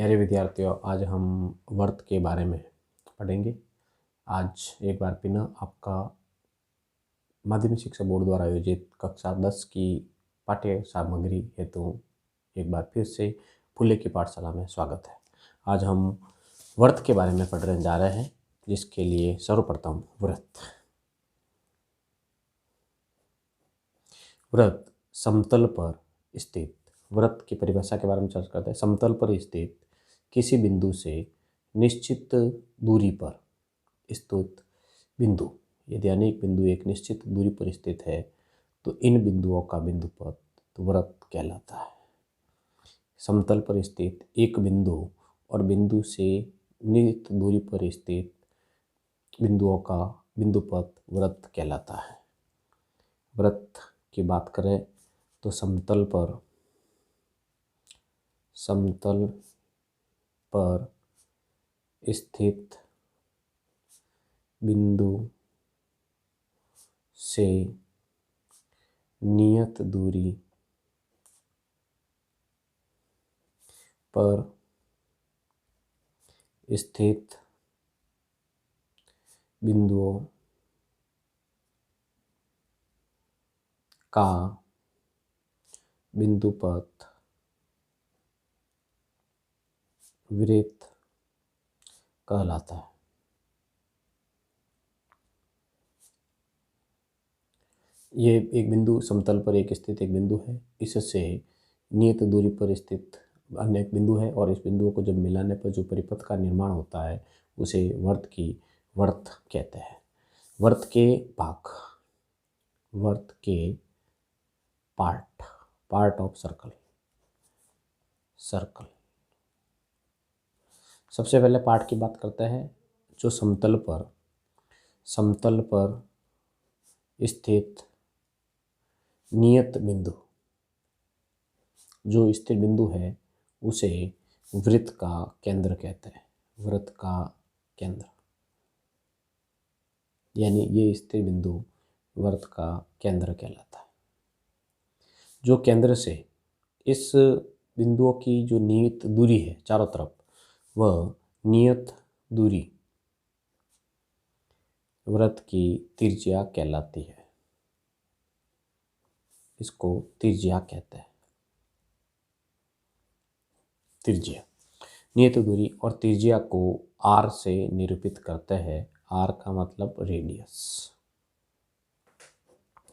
प्यारे विद्यार्थियों, आज हम वर्त के बारे में पढ़ेंगे। आज एक बार पुनः आपका माध्यमिक शिक्षा बोर्ड द्वारा आयोजित कक्षा 10 की पाठ्य सामग्री हेतु एक बार फिर से फुले की पाठशाला में स्वागत है। आज हम वर्त के बारे में पढ़ने जा रहे हैं, जिसके लिए सर्वप्रथम व्रत समतल पर स्थित। व्रत की परिभाषा के बारे में चर्चा करते हैं। समतल पर स्थित किसी बिंदु से निश्चित दूरी पर स्थित बिंदु। यदि अनेक बिंदु एक निश्चित दूरी पर स्थित है तो इन बिंदुओं का बिंदुपथ व्रत कहलाता है। समतल पर स्थित एक बिंदु और बिंदु से निश्चित दूरी पर स्थित बिंदुओं का बिंदुपथ व्रत कहलाता है। व्रत की बात करें तो समतल पर स्थित बिंदु से नियत दूरी पर स्थित बिंदुओं का बिंदुपथ वृत्त कहलाता है। ये एक बिंदु समतल पर एक स्थित एक बिंदु है। इससे नियत दूरी पर स्थित अन्य एक बिंदु है और इस बिंदुओं को जब मिलाने पर जो परिपथ का निर्माण होता है उसे वर्त कहते हैं। वर्त के भाग, वर्त के पार्ट ऑफ सर्कल। सबसे पहले पार्ट की बात करते हैं। जो समतल पर स्थित नियत बिंदु, जो स्थिर बिंदु है उसे वृत्त का केंद्र कहते हैं। वृत्त का केंद्र यानी ये स्थिर बिंदु वृत्त का केंद्र कहलाता है। जो केंद्र से इस बिंदुओं की जो नियत दूरी है चारों तरफ, वह नियत दूरी वृत्त की त्रिज्या कहलाती है। इसको त्रिज्या कहते हैं। त्रिज्या, नियत दूरी और त्रिज्या को आर से निरूपित करते हैं। आर का मतलब रेडियस।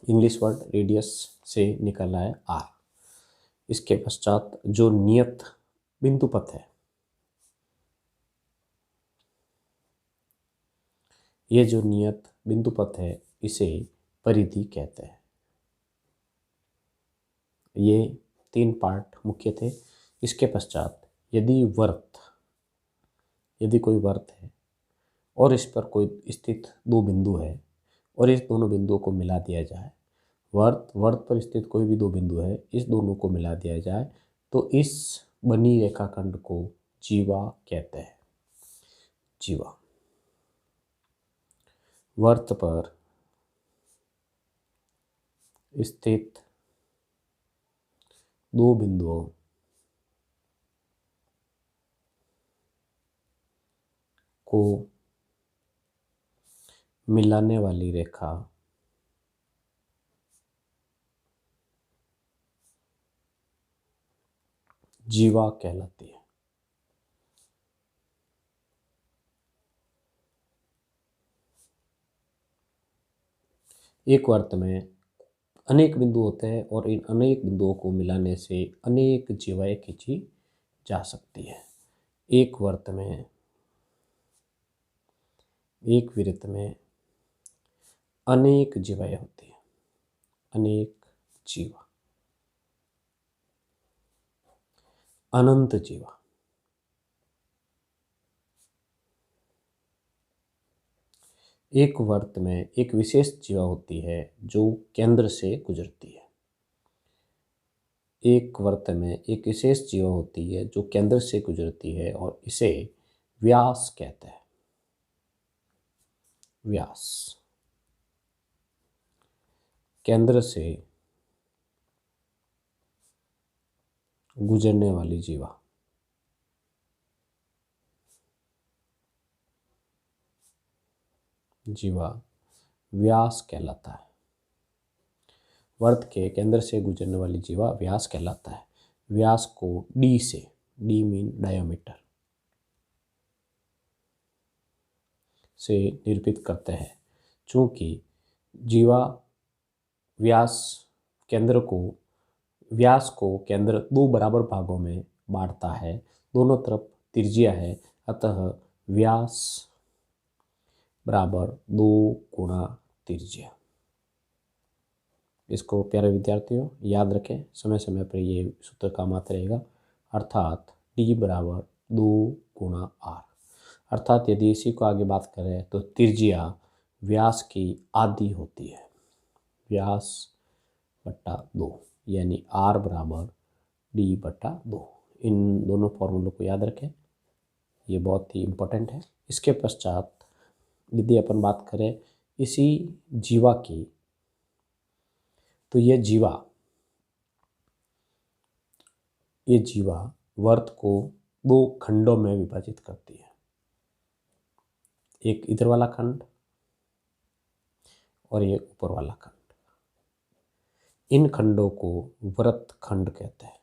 इंग्लिश वर्ड रेडियस से निकला है आर। इसके पश्चात जो नियत बिंदुपथ है, ये जो नियत बिंदुपथ है इसे परिधि कहते हैं। ये 3 पार्ट मुख्य थे। इसके पश्चात यदि कोई वर्त है और इस पर कोई स्थित 2 बिंदु है और इस दोनों बिंदुओं को मिला दिया जाए, वर्त पर स्थित कोई भी 2 बिंदु है, इस दोनों को मिला दिया जाए तो इस बनी रेखाखंड को जीवा कहते हैं। जीवा। वर्त पर स्थित 2 बिंदुओं को मिलाने वाली रेखा जीवा कहलाती है। एक वर्त में अनेक बिंदु होते हैं और इन अनेक बिंदुओं को मिलाने से अनेक जीवाएं खींची जा सकती है। एक वृत्त में अनेक जीवाएं होती हैं। अनेक जीवा, अनंत जीवा। एक वर्त में एक विशेष जीवा होती है जो केंद्र से गुजरती है। एक वर्त में एक विशेष जीवा होती है जो केंद्र से गुजरती है और इसे व्यास कहते हैं। व्यास, केंद्र से गुजरने वाली जीवा। जीवा व्यास कहलाता है। वृत्त के केंद्र से गुजरने वाली जीवा व्यास कहलाता है। व्यास को डी से, डी मीन डायमीटर, से निरूपित करते हैं। चूंकि जीवा व्यास को केंद्र दो बराबर भागों में बांटता है, दोनों तरफ त्रिज्या है, अतः व्यास बराबर 2 गुणा त्रिज्या। इसको प्यारे विद्यार्थियों याद रखें, समय समय पर ये सूत्र काम आता रहेगा। अर्थात डी बराबर 2 गुणा आर। अर्थात यदि इसी को आगे बात करें तो त्रिज्या व्यास की आधी होती है, व्यास बट्टा 2, यानी आर बराबर डी बट्टा 2। इन दोनों फॉर्मूलों को याद रखें, ये बहुत ही इम्पोर्टेंट है। इसके पश्चात यदि अपन बात करें इसी जीवा की, तो ये जीवा वर्त को 2 खंडों में विभाजित करती है, एक इधर वाला खंड और एक ऊपर वाला खंड। इन खंडों को वृत्त खंड कहते हैं।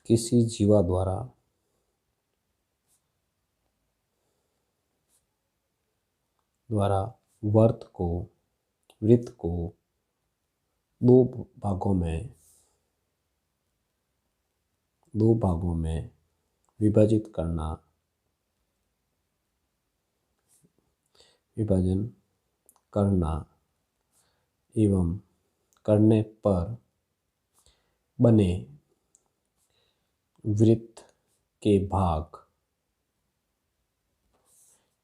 किसी जीवा द्वारा वृत्त को 2 भागों में विभाजित विभाजन करना एवं करने पर बने वृत्त के भाग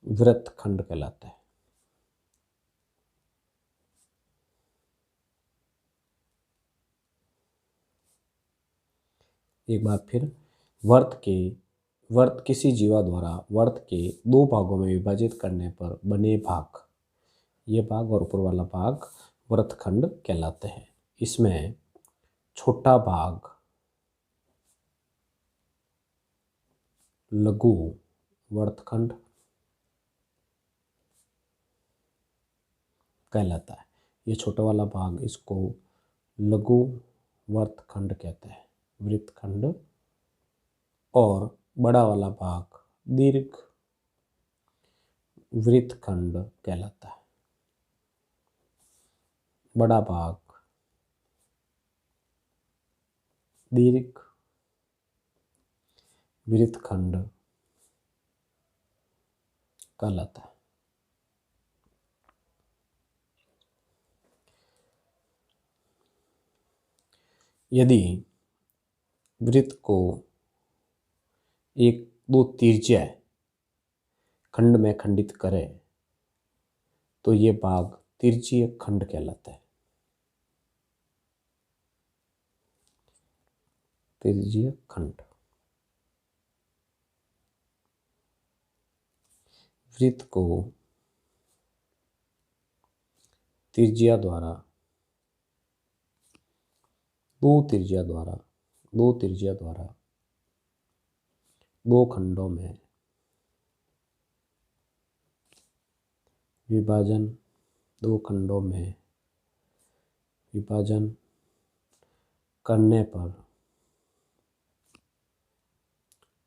वृत्त खंड कहलाता है। एक बार फिर, वर्त किसी जीवा द्वारा वर्त के 2 भागों में विभाजित करने पर बने भाग, ये भाग और ऊपर वाला भाग वृत्त खंड कहलाते हैं। इसमें छोटा भाग लघु वृत्तखंड कहलाता है। ये छोटा वाला भाग, इसको लघु वृत्तखंड कहते हैं, वृत्तखंड। और बड़ा वाला भाग दीर्घ वृत्तखंड कहलाता है। बड़ा भाग दीर्घ वृत्तखंड कहलाता है। यदि वृत्त को 1-2 त्रिज्या खंड में खंडित करें तो ये भाग त्रिज्यीय खंड कहलाता है। त्रिज्यीय खंड। वृत्त को त्रिज्या द्वारा 2 खंडों में विभाजन करने पर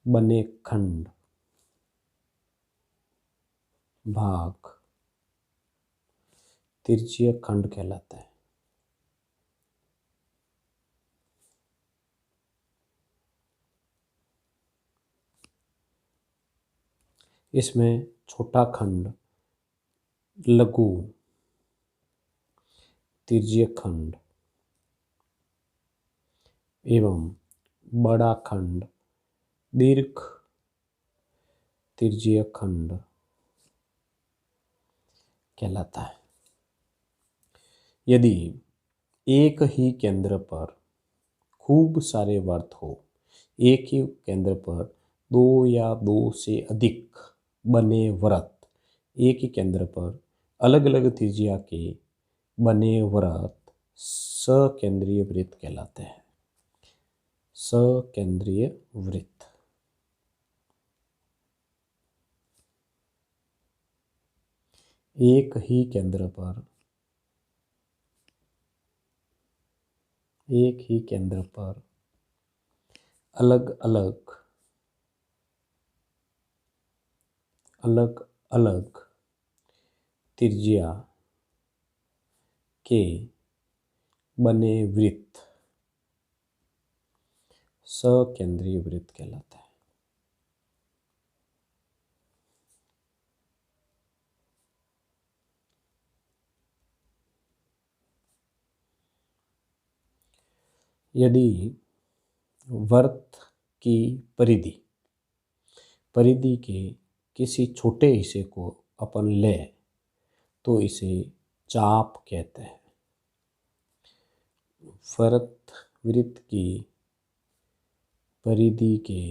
बने खंड भाग त्रिज्यीय खंड कहलाता है। इसमें छोटा खंड लघु त्रिज्यीय खंड एवं बड़ा खंड दीर्घ त्रिज्यीय खंड कहलाता है। यदि एक ही केंद्र पर खूब सारे वृत्त हो, एक ही केंद्र पर 2 या 2 से अधिक बने वृत्त, एक ही केंद्र पर अलग अलग त्रिज्या के बने वृत्त सकेंद्रीय वृत्त कहलाते हैं। सकेंद्रीय वृत्त। एक ही केंद्र पर अलग अलग त्रिज्या के बने वृत्त सकेंद्रीय वृत्त कहलाता है। यदि वृत्त की परिधि के किसी छोटे हिस्से को अपन ले तो इसे चाप कहते हैं। वृत्त की परिधि के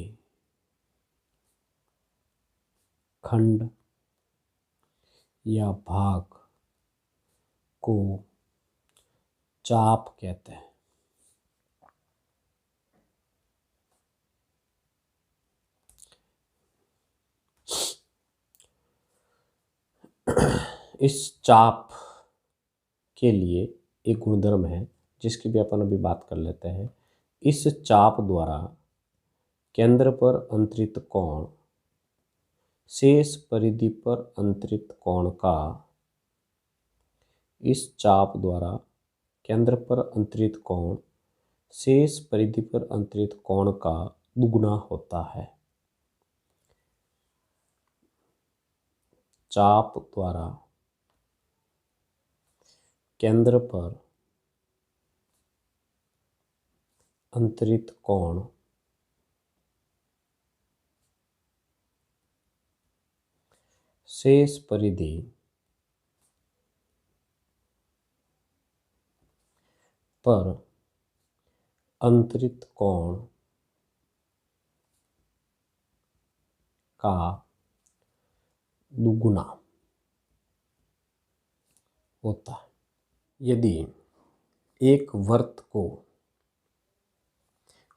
खंड या भाग को चाप कहते हैं। इस चाप के लिए एक गुणधर्म है जिसकी भी अपन अभी बात कर लेते हैं। इस चाप द्वारा केंद्र पर अंतरित कोण शेष परिधि पर अंतरित कोण का इस चाप द्वारा केंद्र पर अंतरित कोण शेष परिधि पर अंतरित कोण का दुगुना होता है। चाप द्वारा केंद्र पर अंतरित कोण शेष परिधि पर अंतरित कोण का दुगुना होता है। यदि एक वृत्त को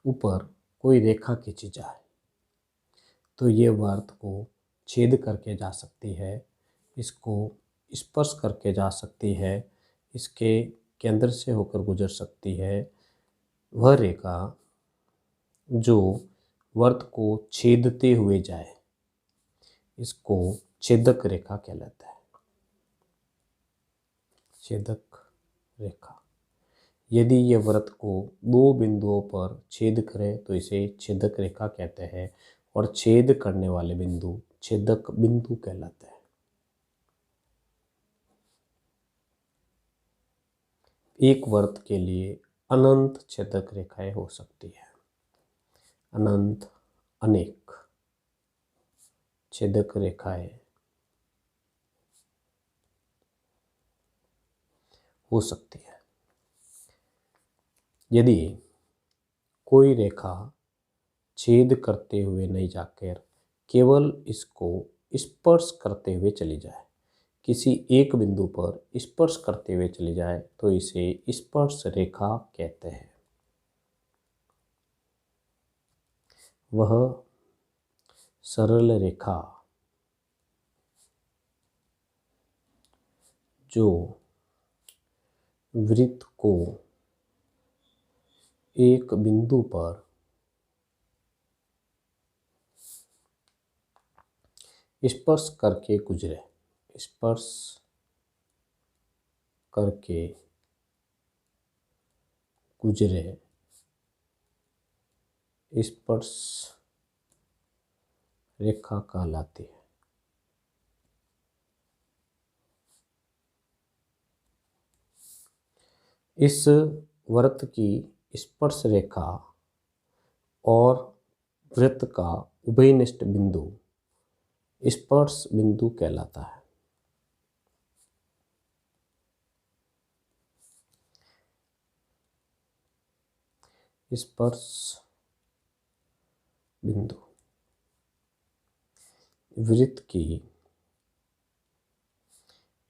ऊपर कोई रेखा खींची जाए तो ये वृत्त को छेद करके जा सकती है, इसको स्पर्श करके जा सकती है, इसके केंद्र से होकर गुजर सकती है। वह रेखा जो वृत्त को छेदते हुए जाए इसको छेदक रेखा कहलाता है। छेदक रेखा। यदि यह वृत्त को दो बिंदुओं पर छेद करे तो इसे छेदक रेखा कहते हैं और छेद करने वाले बिंदु छेदक बिंदु कहलाते हैं। एक वृत्त के लिए अनंत छेदक रेखाएं हो सकती है। अनंत अनेक छेदक रेखाएं हो सकती है। यदि कोई रेखा छेद करते हुए नहीं जाकर केवल इसको स्पर्श करते हुए चली जाए, किसी एक बिंदु पर स्पर्श करते हुए चली जाए तो इसे स्पर्श रेखा कहते हैं। वह सरल रेखा जो वृत्त को एक बिंदु पर स्पर्श करके गुजरे, स्पर्श करके गुजरे, स्पर्श रेखा कहलाती है। इस वृत्त की स्पर्श रेखा और वृत्त का उभयनिष्ठ बिंदु स्पर्श बिंदु कहलाता है। स्पर्श बिंदु वृत्त की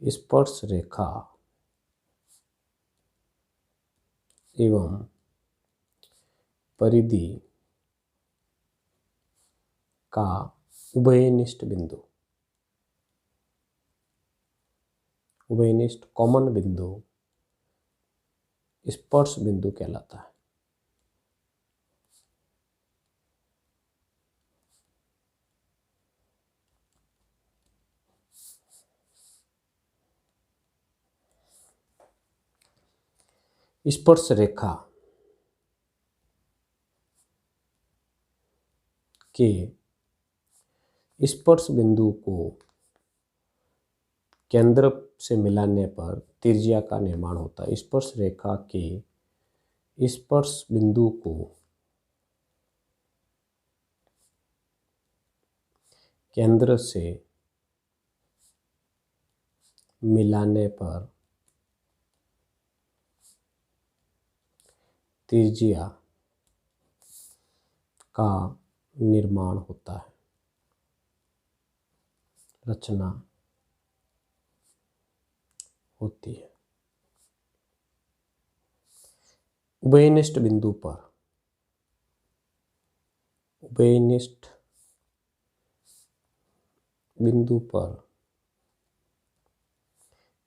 स्पर्श रेखा एवं परिधि का उभयनिष्ठ बिंदु उभयनिष्ठ कॉमन बिंदु स्पर्श बिंदु कहलाता है। स्पर्श रेखा के स्पर्श बिंदु को केंद्र से मिलाने पर त्रिज्या का निर्माण होता है। स्पर्श रेखा के स्पर्श बिंदु को केंद्र से मिलाने पर त्रिज्या का निर्माण होता है। रचना होती है। उभयनिष्ठ बिंदु पर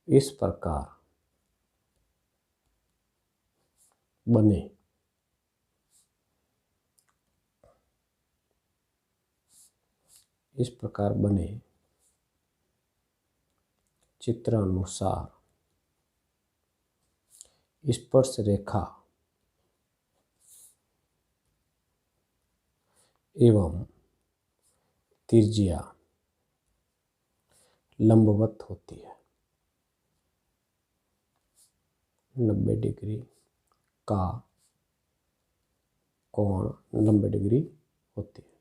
इस प्रकार बने चित्रानुसार स्पर्श रेखा एवं त्रिज्या लंबवत होती है। 90 डिग्री का कोण 90 डिग्री होती है।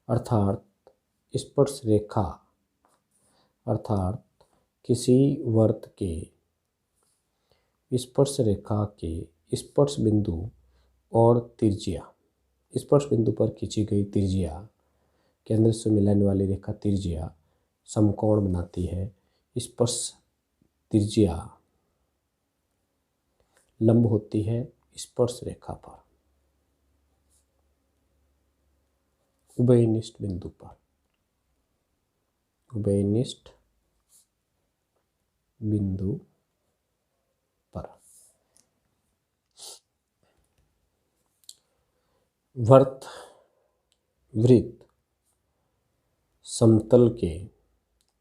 अर्थात स्पर्श रेखा अर्थात किसी वर्त के स्पर्श रेखा के स्पर्श बिंदु और त्रिज्या, स्पर्श बिंदु पर खींची गई त्रिज्या, केंद्र से मिलाने वाली रेखा त्रिज्या समकोण बनाती है। स्पर्श त्रिज्या लंब होती है स्पर्श रेखा पर। उभयनिष्ठ बिंदु पर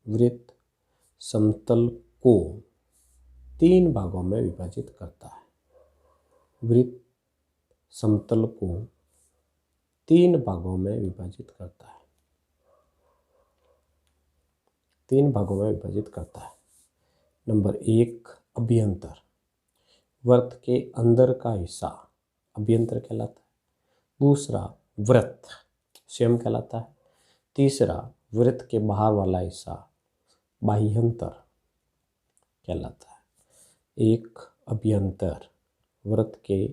वृत्त समतल को 3 भागों में विभाजित करता है। वृत्त समतल को 3 भागों में विभाजित करता है। 3 भागों में विभाजित करता है। नंबर 1 अभ्यंतर, वृत्त के अंदर का हिस्सा अभ्यंतर कहलाता है। दूसरा वृत्त स्वयं कहलाता है। तीसरा वृत्त के बाहर वाला हिस्सा बाह्यंतर कहलाता है। एक अभ्यंतर वृत्त के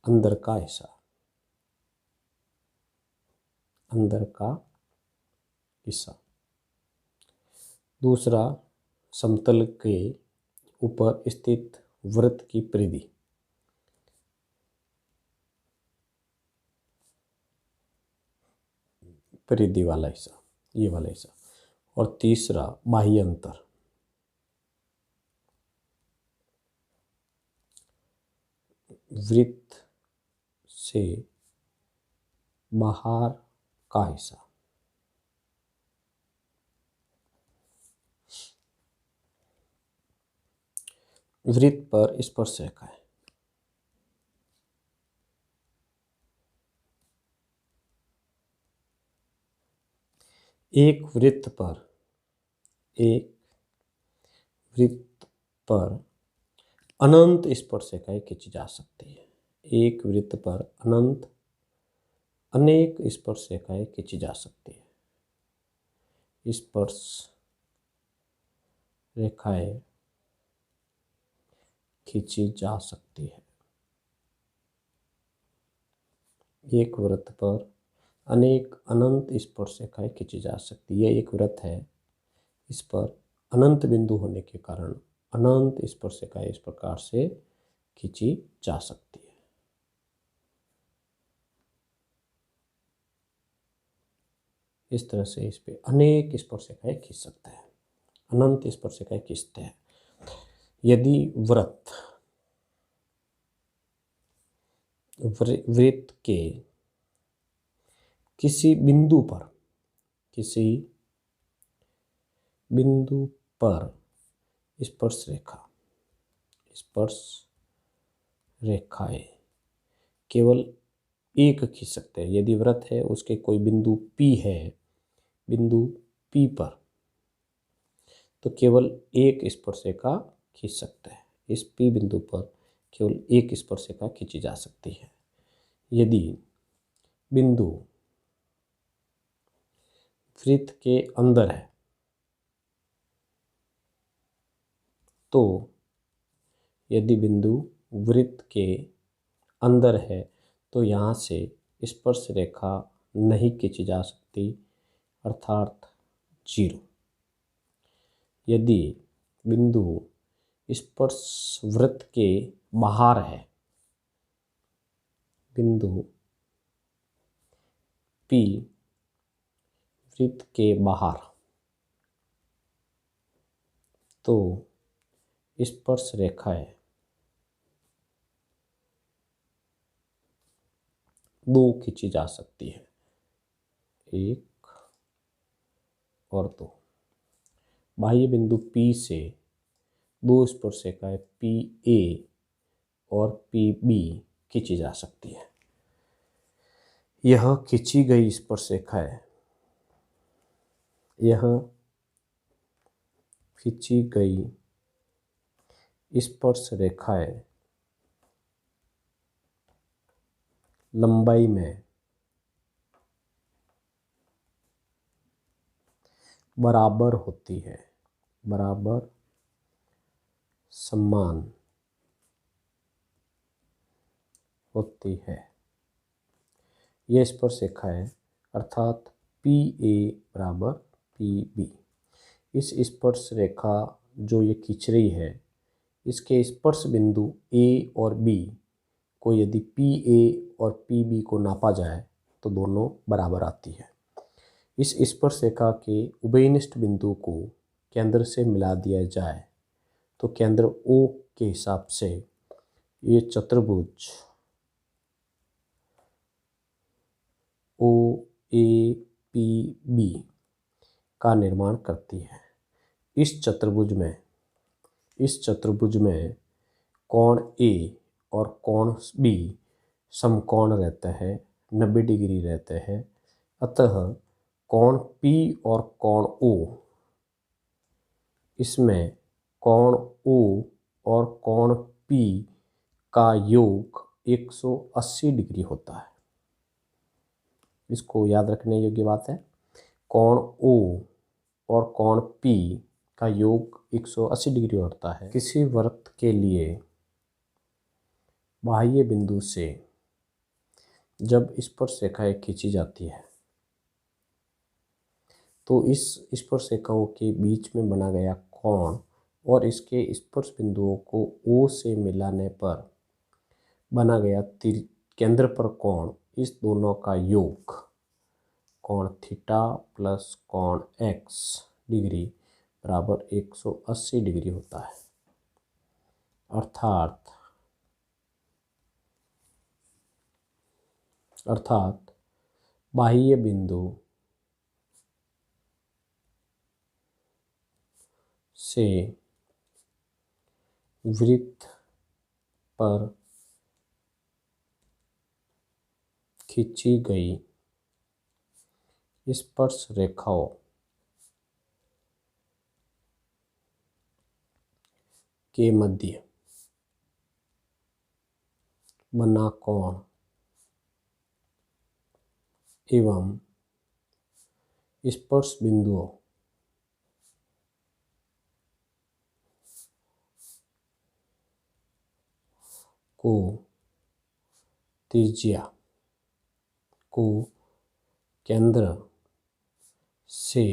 अंदर का हिस्सा। दूसरा समतल के ऊपर स्थित वृत्त की परिधि। परिधि वाला हिस्सा, ये वाला हिस्सा। और तीसरा बाह्यंतर, वृत्त से बाहर का हिस्सा। वृत्त पर स्पर्श रेखा है। एक वृत्त पर अनंत स्पर्श रेखाएं खींची जा सकती है। एक वृत्त पर अनेक स्पर्श रेखाएं खींची जा सकती है। स्पर्श रेखाएं खींची जा सकती है। एक वृत्त पर अनंत स्पर्श रेखाएं खींची जा सकती है। यह एक वृत्त है, इस पर अनंत बिंदु होने के कारण अनंत स्पर्श रेखाएं इस प्रकार से खींची जा सकती है। इस तरह से इस पे अनेक स्पर्श रेखाएं खींच सकता है। अनंत स्पर्शिकाएं खींचते हैं। यदि वृत्त के किसी बिंदु पर स्पर्श रेखाएं केवल एक खींच सकते हैं। यदि वृत्त है, उसके कोई बिंदु P है, बिंदु P पर तो केवल एक स्पर्शिका खींच सकते हैं। इस P बिंदु पर केवल एक स्पर्शिका खींची जा सकती है। यदि बिंदु वृत्त के अंदर है तो यहाँ से स्पर्श रेखा नहीं खींची जा सकती, अर्थात 0। यदि बिंदु स्पर्श वृत्त के बाहर है, बिंदु P वृत्त के बाहर, तो स्पर्श रेखाएं 2 खींची जा सकती है, 1 और 2। बाह्य बिंदु P से 2 स्पर्शिकाएं PA और PB खींची जा सकती है। यह खींची गई स्पर्श रेखाएं लंबाई में बराबर होती है, समान होती है। यह स्पर्श रेखाएं अर्थात PA बराबर PB। इस स्पर्श रेखा जो ये खींच रही है, इसके स्पर्श बिंदु A और B को यदि PA और PB को नापा जाए तो दोनों बराबर आती है। इस स्पर्श रेखा के उभयनिष्ठ बिंदु को केंद्र से मिला दिया जाए तो केंद्र O के हिसाब से ये चतुर्भुज OAPB का निर्माण करती है। इस चतुर्भुज में कोण A और कोण B समकोण रहता है, 90 डिग्री रहते हैं। अतः कोण P और कोण O, इसमें कोण O और कोण P का योग 180 डिग्री होता है। इसको याद रखने योग्य बात है। कोण O और कोण P का योग 180 डिग्री होता है। किसी वृत्त के लिए बाह्य बिंदु से जब स्पर्श रेखाएं खींची जाती है तो इस स्पर्श रेखाओं के बीच में बना गया कोण और इसके स्पर्श बिंदुओं को O से मिलाने पर बना गया केंद्र पर कोण, इस दोनों का योग कोण थीटा प्लस कोण X डिग्री बराबर 180 डिग्री होता है। अर्थात बाह्य बिंदु से वृत्त पर खींची गई स्पर्श रेखाओं के मध्य बना कोण एवं स्पर्श बिंदुओं को त्रिज्या को केंद्र से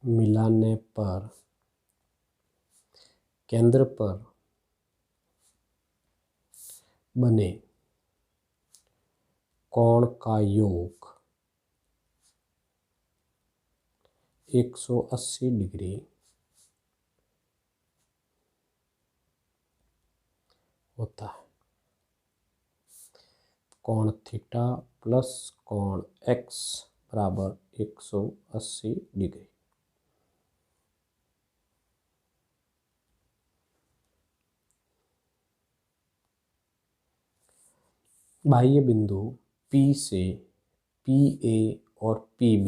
मिलाने पर केंद्र पर बने कोण का योग 180 डिग्री होता है। कोण थीटा प्लस कोण एक्स बराबर 180 डिग्री। बाह्य बिंदु P से PA और PB,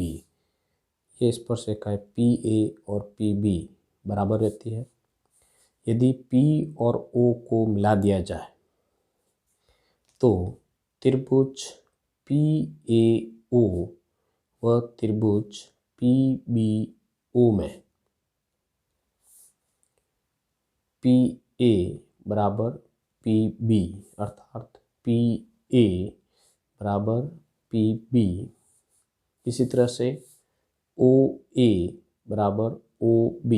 ये स्पर्शरेखा है PA और PB बराबर रहती है। यदि P और O को मिला दिया जाए तो त्रिभुज PAO व त्रिभुज PBO में PA बराबर PB अर्थात PA बराबर PB, इसी तरह से OA बराबर OB,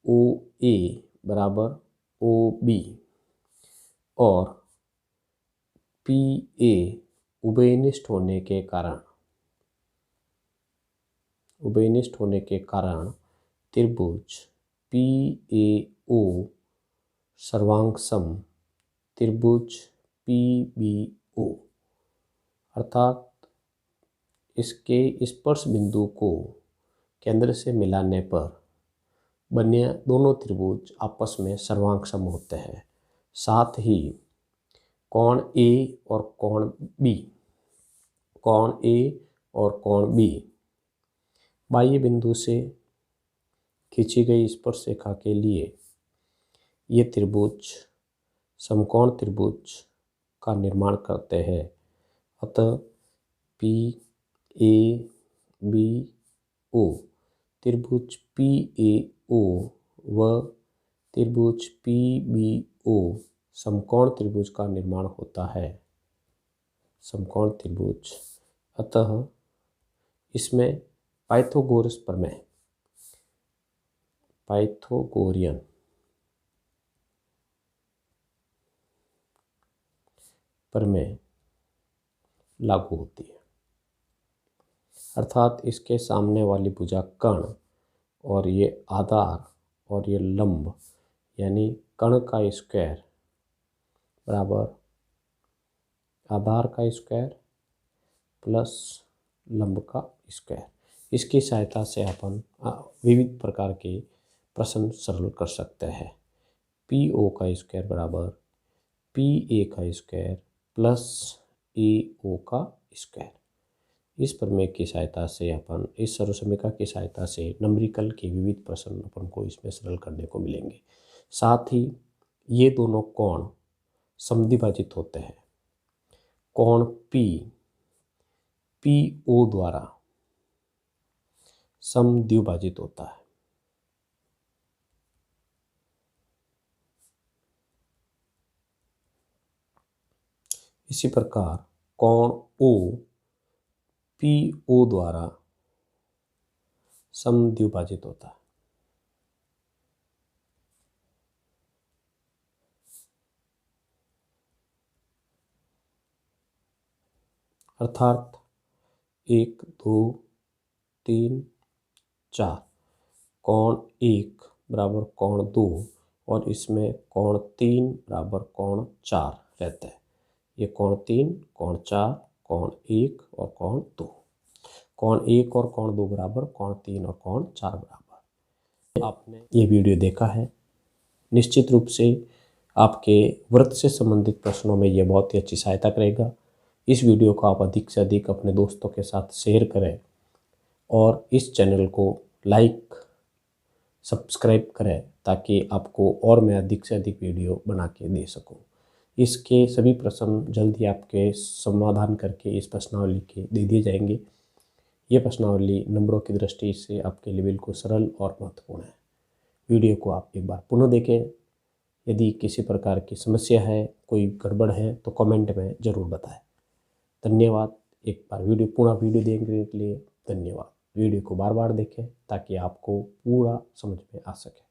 OA बराबर OB और PA उभयनिष्ठ होने के कारण त्रिभुज PAO सर्वांग त्रिभुज PBO अर्थात इसके स्पर्श बिंदु को केंद्र से मिलाने पर बने दोनों त्रिभुज आपस में सर्वांग होते हैं। साथ ही कोण A और कोण B, कोण A और कोण B बाह्य बिंदु से खींची गई स्पर्शरेखा के लिए ये त्रिभुज समकोण त्रिभुज का निर्माण करते हैं। अतः PABO त्रिभुज PAO व त्रिभुज PBO समकोण त्रिभुज का निर्माण होता है, समकोण त्रिभुज। अतः इसमें पाइथागोरियन प्रमेय लागू होती है, अर्थात इसके सामने वाली भुजा कर्ण और ये आधार और ये लंब यानी कर्ण का स्क्वायर बराबर आधार का स्क्वायर प्लस लंब का स्क्वायर। इसकी सहायता से अपन विविध प्रकार के प्रश्न सरल कर सकते हैं। PO का स्क्वायर बराबर PA का स्क्वायर प्लस AO का स्क्वायर। इस प्रमेय की सहायता से अपन इस सर्वसमीकरण की सहायता से नंबरिकल के विविध प्रश्न अपन को इसमें सरल करने को मिलेंगे। साथ ही ये दोनों कोण समद्विभाजित होते हैं। कोण P PO द्वारा समद्विभाजित होता है। इसी प्रकार कोण O PO द्वारा समद्विभाजित होता है। अर्थात 1 2 3 4 कोण 1 बराबर कोण 2 और इसमें कोण 3 बराबर कोण 4 रहते हैं। ये कोण 3, कोण 4, कोण 1 और कोण 2। कोण 1 और कोण 2 बराबर कोण 3 और कोण 4 बराबर। आपने ये वीडियो देखा है, निश्चित रूप से आपके वृत्त से संबंधित प्रश्नों में ये बहुत ही अच्छी सहायता करेगा। इस वीडियो को आप अधिक से अधिक अपने दोस्तों के साथ शेयर करें और इस चैनल को लाइक सब्सक्राइब करें ताकि आपको और मैं अधिक से अधिक वीडियो बना के दे सकूं। इसके सभी प्रश्न जल्द ही आपके समाधान करके इस प्रश्नावली के दे दिए जाएंगे। ये प्रश्नावली नंबरों की दृष्टि से आपके लिए बिल्कुल सरल और महत्वपूर्ण है। वीडियो को आप एक बार पुनः देखें। यदि किसी प्रकार की समस्या है, कोई गड़बड़ है तो कमेंट में ज़रूर बताएं। धन्यवाद। एक बार पूरा वीडियो देखने के लिए धन्यवाद। वीडियो को बार बार देखें ताकि आपको पूरा समझ में आ सके।